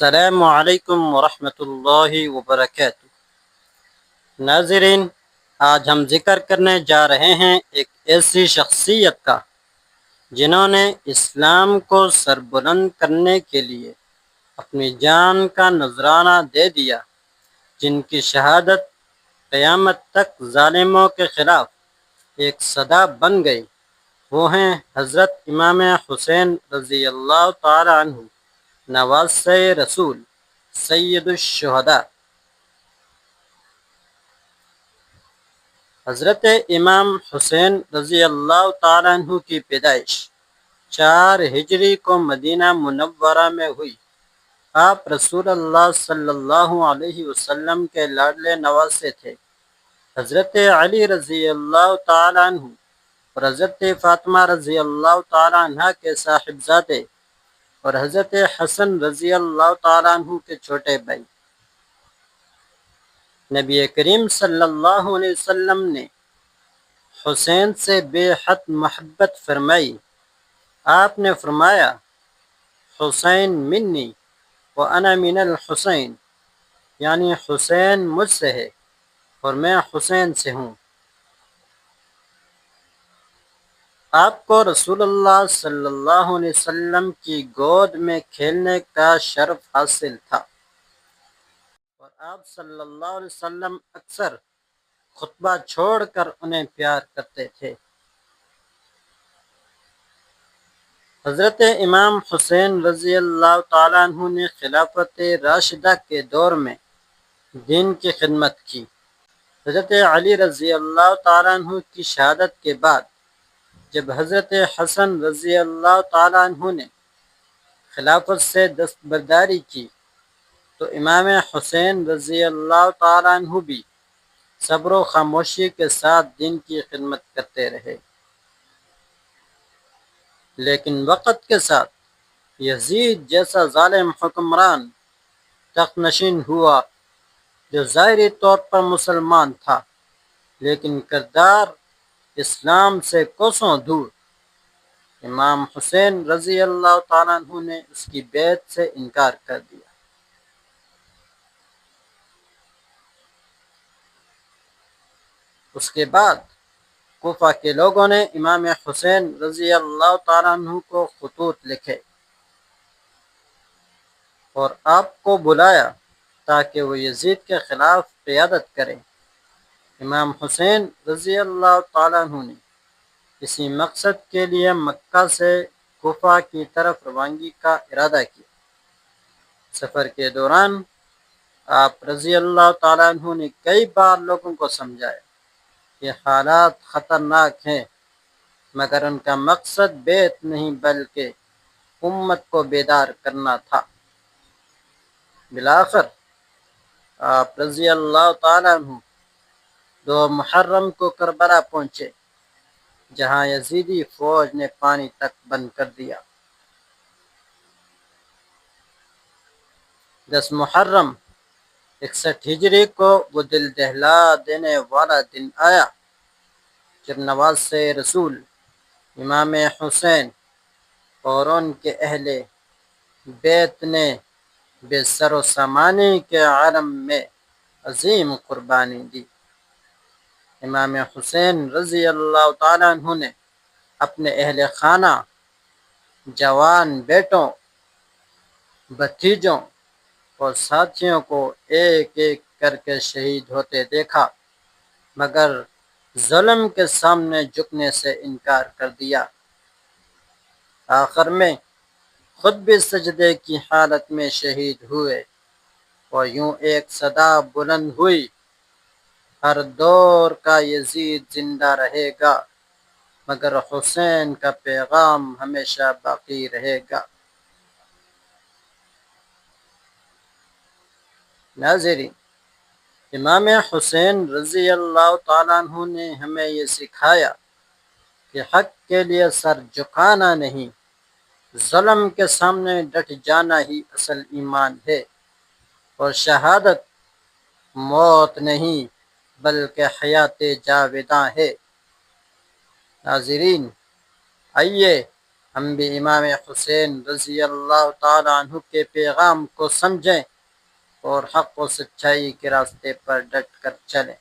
السلام علیکم ورحمۃ اللہ وبرکاتہ۔ ناظرین، آج ہم ذکر کرنے جا رہے ہیں ایک ایسی شخصیت کا جنہوں نے اسلام کو سربلند کرنے کے لیے اپنی جان کا نذرانہ دے دیا، جن کی شہادت قیامت تک ظالموں کے خلاف ایک صدا بن گئی۔ وہ ہیں حضرت امام حسین رضی اللہ تعالی عنہ، نواسۂ رسول، سید الشہداء۔ حضرت امام حسین رضی اللہ تعالیٰ عنہ کی پیدائش 4 ہجری کو مدینہ منورہ میں ہوئی۔ آپ رسول اللہ صلی اللہ علیہ وسلم کے لاڈلے نواسے تھے۔ حضرت علی رضی اللہ تعالیٰ عنہ اور حضرت فاطمہ رضی اللہ تعالیٰ عنہ کے صاحبزادے اور حضرت حسن رضی اللہ تعالیٰ عنہ کے چھوٹے بھائی۔ نبی کریم صلی اللہ علیہ وسلم نے حسین سے بے حد محبت فرمائی۔ آپ نے فرمایا، حسین منی وانا من الحسین، یعنی حسین مجھ سے ہے اور میں حسین سے ہوں۔ آپ کو رسول اللہ صلی اللہ علیہ وسلم کی گود میں کھیلنے کا شرف حاصل تھا، اور آپ صلی اللہ علیہ وسلم اکثر خطبہ چھوڑ کر انہیں پیار کرتے تھے۔ حضرت امام حسین رضی اللہ تعالیٰ عنہ نے خلافت راشدہ کے دور میں دین کی خدمت کی۔ حضرت علی رضی اللہ تعالیٰ عنہ کی شہادت کے بعد جب حضرت حسن رضی اللہ تعالیٰ عنہ نے خلافت سے دستبرداری کی تو امام حسین رضی اللہ تعالیٰ عنہ بھی صبر و خاموشی کے ساتھ دین کی خدمت کرتے رہے۔ لیکن وقت کے ساتھ یزید جیسا ظالم حکمران تخت نشین ہوا، جو ظاہری طور پر مسلمان تھا لیکن کردار اسلام سے کوسوں دور۔ امام حسین رضی اللہ تعالیٰ عنہ نے اس کی بیعت سے انکار کر دیا۔ اس کے بعد کوفہ کے لوگوں نے امام حسین رضی اللہ تعالیٰ عنہ کو خطوط لکھے اور آپ کو بلایا تاکہ وہ یزید کے خلاف قیادت کریں۔ امام حسین رضی اللہ تعالیٰ عنہ نے اسی مقصد کے لیے مکہ سے کوفہ کی طرف روانگی کا ارادہ کیا۔ سفر کے دوران آپ رضی اللہ تعالیٰ عنہ نے کئی بار لوگوں کو سمجھایا کہ حالات خطرناک ہیں، مگر ان کا مقصد بیعت نہیں بلکہ امت کو بیدار کرنا تھا۔ بالآخر آپ رضی اللہ تعالیٰ عنہ 2 محرم کو کربلا پہنچے، جہاں یزیدی فوج نے پانی تک بند کر دیا۔ 10 محرم 61 ہجری کو وہ دل دہلا دینے والا دن آیا جب نواسۂ رسول امام حسین اور ان کے اہل بیت نے بے سر و سامانی کے عالم میں عظیم قربانی دی۔ امام حسین رضی اللہ تعالیٰ عنہ نے اپنے اہل خانہ، جوان بیٹوں، بھتیجوں اور ساتھیوں کو ایک ایک کر کے شہید ہوتے دیکھا، مگر ظلم کے سامنے جھکنے سے انکار کر دیا۔ آخر میں خود بھی سجدے کی حالت میں شہید ہوئے، اور یوں ایک صدا بلند ہوئی، ہر دور کا یزید زندہ رہے گا، مگر حسین کا پیغام ہمیشہ باقی رہے گا۔ ناظرین، امام حسین رضی اللہ تعالیٰ عنہ نے ہمیں یہ سکھایا کہ حق کے لیے سر جھکانا نہیں، ظلم کے سامنے ڈٹ جانا ہی اصل ایمان ہے، اور شہادت موت نہیں بلکہ حیات جاوداں ہے۔ ناظرین، آئیے ہم بھی امام حسین رضی اللہ تعالی عنہ کے پیغام کو سمجھیں اور حق و سچائی کے راستے پر ڈٹ کر چلیں۔